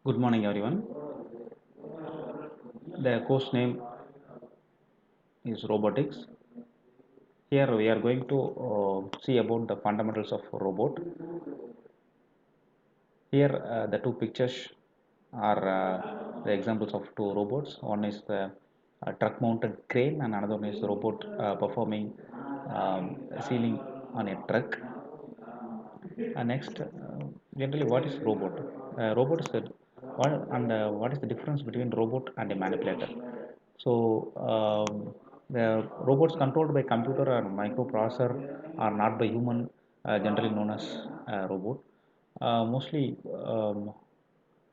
Good morning, everyone. The course name is Robotics. Here we are going to see about the fundamentals of robot. Here the two pictures are the examples of two robots. One is the truck-mounted crane, and another one is the robot performing sealing on a truck. Next, generally, what is robot? Robot is what is the difference between robot and a manipulator? So, the robots controlled by computer or microprocessor are not by human, generally known as robot. Mostly,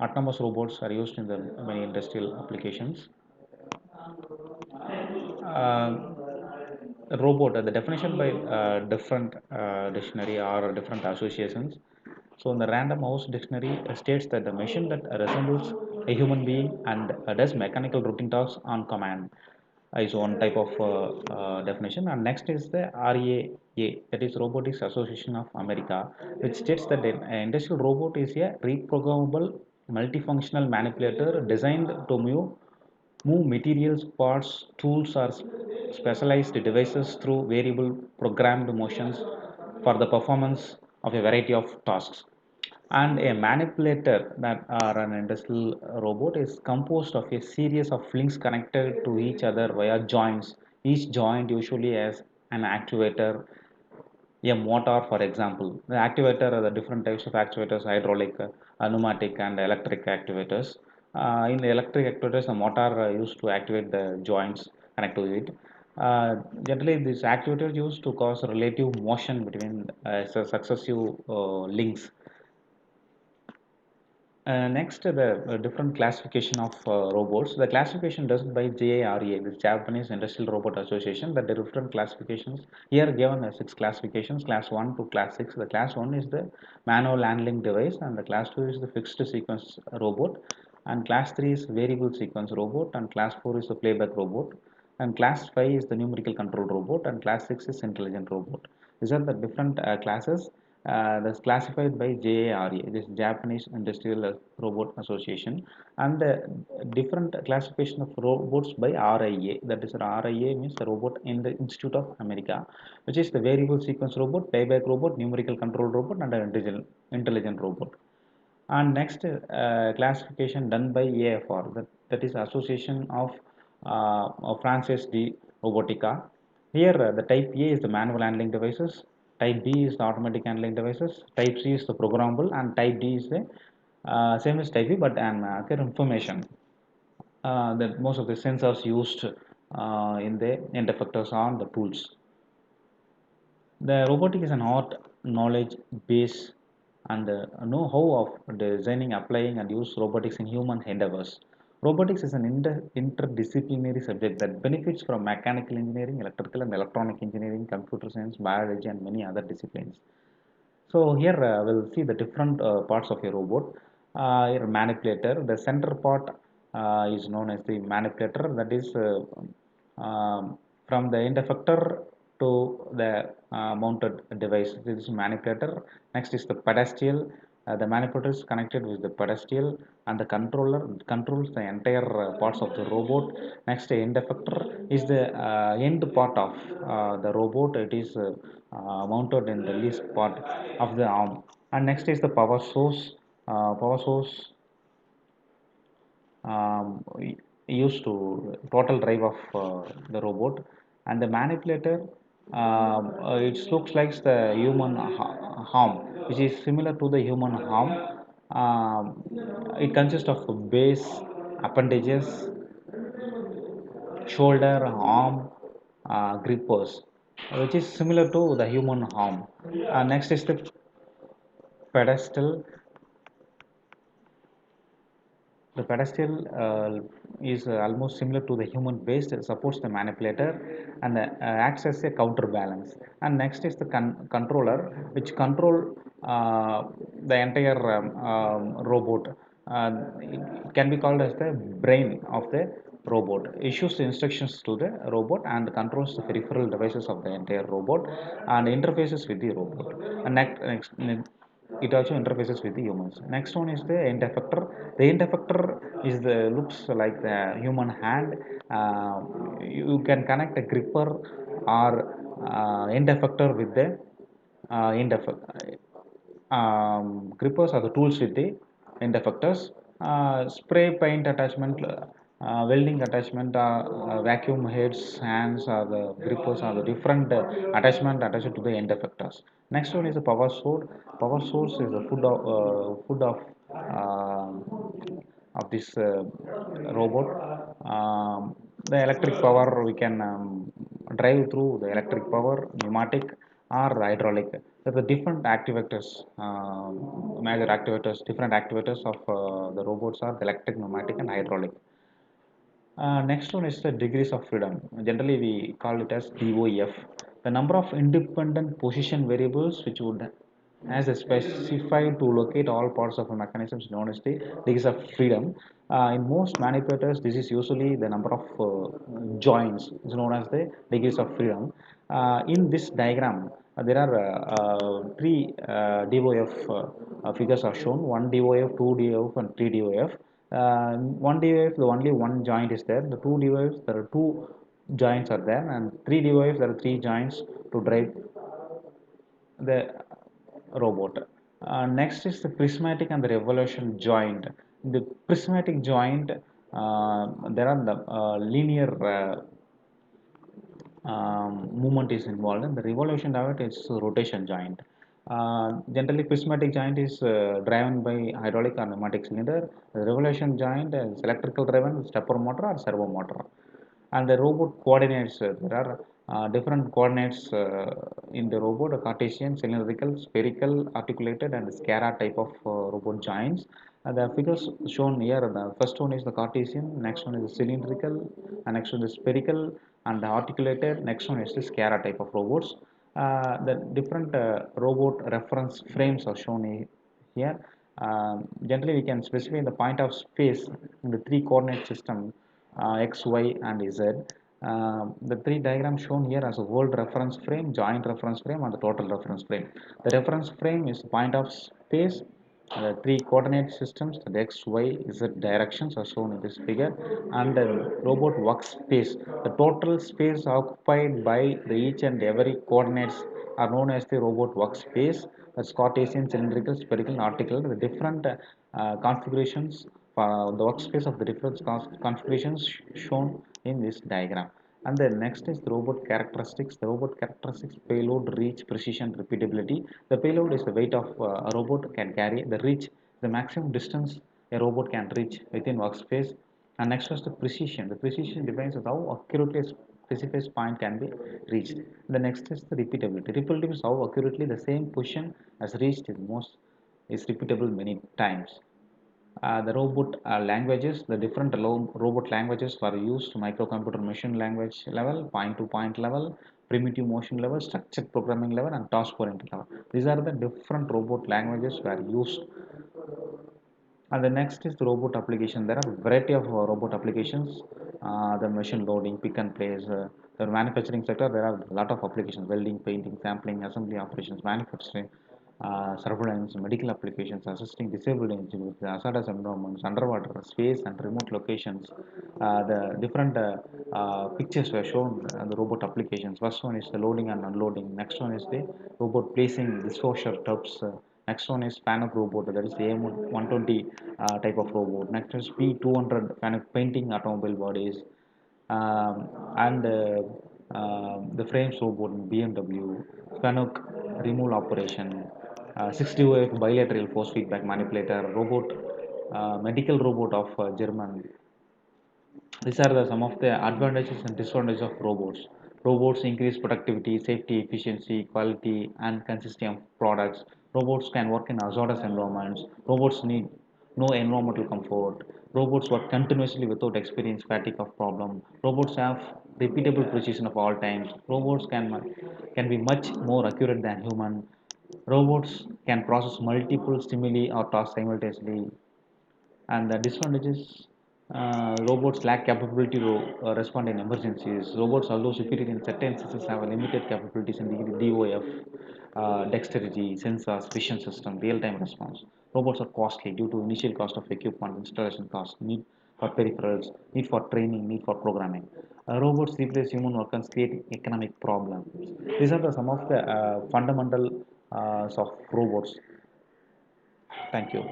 autonomous robots are used in the many industrial applications. Uh, Robot, the definition by different dictionary or different associations. So, in the Random House Dictionary states that the machine that resembles a human being and does mechanical routine tasks on command is one type of definition. And next is the RAA, that is Robotics Association of America, which states that an industrial robot is a reprogrammable multifunctional manipulator designed to move materials, parts, tools, or specialized devices through variable programmed motions for the performance of a variety of tasks. And a manipulator that or an industrial robot is composed of a series of links connected to each other via joints. Each joint usually has an actuator, a motor, for example. The activator are the different types of actuators: hydraulic, pneumatic, and electric actuators. In the electric actuators, the motor used to activate the joints connect to it. Generally these actuators used to cause relative motion between successive links. Next, the different classification of robots. The classification does by JARA, the Japanese Industrial Robot Association. The different classifications here given as six classifications: class 1 to class 6. The class 1 is the manual handling device, and the class 2 is the fixed sequence robot, and class 3 is variable sequence robot, and class 4 is the playback robot, and class 5 is the numerical control robot, and class 6 is intelligent robot. These are the different classes that's classified by JARA, this Japanese Industrial Robot Association, and the different classification of robots by RIA. That is, RIA means the robot in the Institute of America, which is the variable sequence robot, playback robot, numerical control robot, and an intelligent robot. And next, classification done by AFR, that is Association of Francis de Robotica. Here, the type A is the manual handling devices, type B is the automatic handling devices, type C is the programmable, and type D is the same as type B but an information that most of the sensors used in the end effectors on the tools. The robotic is an art, knowledge base, and know-how of designing, applying, and use robotics in human endeavors. Robotics is an interdisciplinary subject that benefits from mechanical engineering, electrical and electronic engineering, computer science, biology, and many other disciplines. So here we'll see the different parts of a robot. Here manipulator, the center part is known as the manipulator. That is from the end effector to the mounted device. This is manipulator. Next is the pedestal. The manipulator is connected with the pedestal, and the controller controls the entire parts of the robot. Next, the end effector is the end part of the robot. It is mounted in the least part of the arm. And next is the power source. Power source used to total drive of the robot, and the manipulator it looks like the human arm, which is similar to the human arm. It consists of base, appendages, shoulder, arm, grippers, which is similar to the human arm. Next is the pedestal. The pedestal is almost similar to the human base. It supports the manipulator and acts as a counterbalance. And next is the controller, which control the entire robot. It can be called as the brain of the robot. Issues the instructions to the robot and controls the peripheral devices of the entire robot and interfaces with the robot. And next it also interfaces with the humans. Next one is the end effector. The end effector is the looks like the human hand. You can connect a gripper or end effector with the end effector. Grippers are the tools with the end effectors. Spray paint attachment, welding attachment, vacuum heads, hands are the grippers are the different attachment attached to the end effectors. Next one is the power source. Power source is the of this robot. The electric power we can drive through the electric power, pneumatic or hydraulic. There are different activators, major activators, different activators of the robots are the electric, pneumatic, and hydraulic. Next one is the degrees of freedom. Generally, we call it as DOF. The number of independent position variables which would as a specified to locate all parts of a mechanism is known as the degrees of freedom. In most manipulators, this is usually the number of joints is known as the degrees of freedom. In this diagram, there are three DOF figures are shown: one DOF, two DOF, and three DOF. One DOF, the only one joint is there. The two DOFs, there are two joints are there, and three DOFs, there are three joints to drive the robot. Next is the prismatic and the revolution joint. The prismatic joint, there are the linear movement is involved, and the revolution of it is rotation joint. Generally, prismatic joint is driven by hydraulic or pneumatic cylinder. The revolution joint is electrical driven, stepper motor or servo motor. And the robot coordinates, there are different coordinates in the robot: a Cartesian, cylindrical, spherical, articulated, and SCARA type of robot joints. The figures shown here, the first one is the Cartesian, next one is the cylindrical, and next one is spherical, and the articulated, next one is the SCARA type of robots. The different robot reference frames are shown here. Generally, we can specify the point of space in the three coordinate system, x, y, and z. The three diagrams shown here as a world reference frame, joint reference frame, and the total reference frame. The reference frame is the point of space. The three coordinate systems, the x, y, z directions are shown in this figure, and the robot workspace. The total space occupied by the each and every coordinates are known as the robot workspace. That's Cartesian, cylindrical, spherical, and article. The different configurations, the workspace of the different configurations shown in this diagram. And the next is the robot characteristics. The robot characteristics: payload, reach, precision, repeatability. The payload is the weight of a robot can carry. The reach, the maximum distance a robot can reach within workspace. And next was the precision. The precision depends on how accurately a specified point can be reached. The next is the repeatability. Repeatability is how accurately the same position has reached is repeatable many times. The robot languages, the different robot languages were used: microcomputer machine language level, point to point level, primitive motion level, structured programming level, and task oriented level. These are the different robot languages were used. And the next is the robot application. There are a variety of robot applications. The machine loading, pick and place. The manufacturing sector, there are a lot of applications: welding, painting, sampling, assembly operations, manufacturing, surveillance, medical applications, assisting disabled individuals with hazardous environments, underwater, space, and remote locations. The different pictures were shown the robot applications. First one is the loading and unloading. Next one is the robot placing dishwasher tubs. Next one is FANUC robot, that is the AM120 type of robot. Next is P200 FANUC painting automobile bodies, and the frames robot in BMW, FANUC removal operation, 60OF bilateral force feedback manipulator, robot, medical robot of German. These are some of the advantages and disadvantages of robots. Robots increase productivity, safety, efficiency, quality, and consistency of products. Robots can work in hazardous environments. Robots need no environmental comfort. Robots work continuously without experience fatigue of problem. Robots have repeatable precision of all times. Robots can be much more accurate than human. Robots can process multiple stimuli or tasks simultaneously. And the disadvantages, Robots lack capability to respond in emergencies. Robots, although superior in certain instances, have a limited capabilities in the DOF, dexterity, sensors, vision system, real-time response. Robots are costly due to initial cost of equipment, installation cost, need for peripherals, need for training, need for programming. Robots replace human workers, creating economic problems. These are some of the fundamental of robots. Thank you.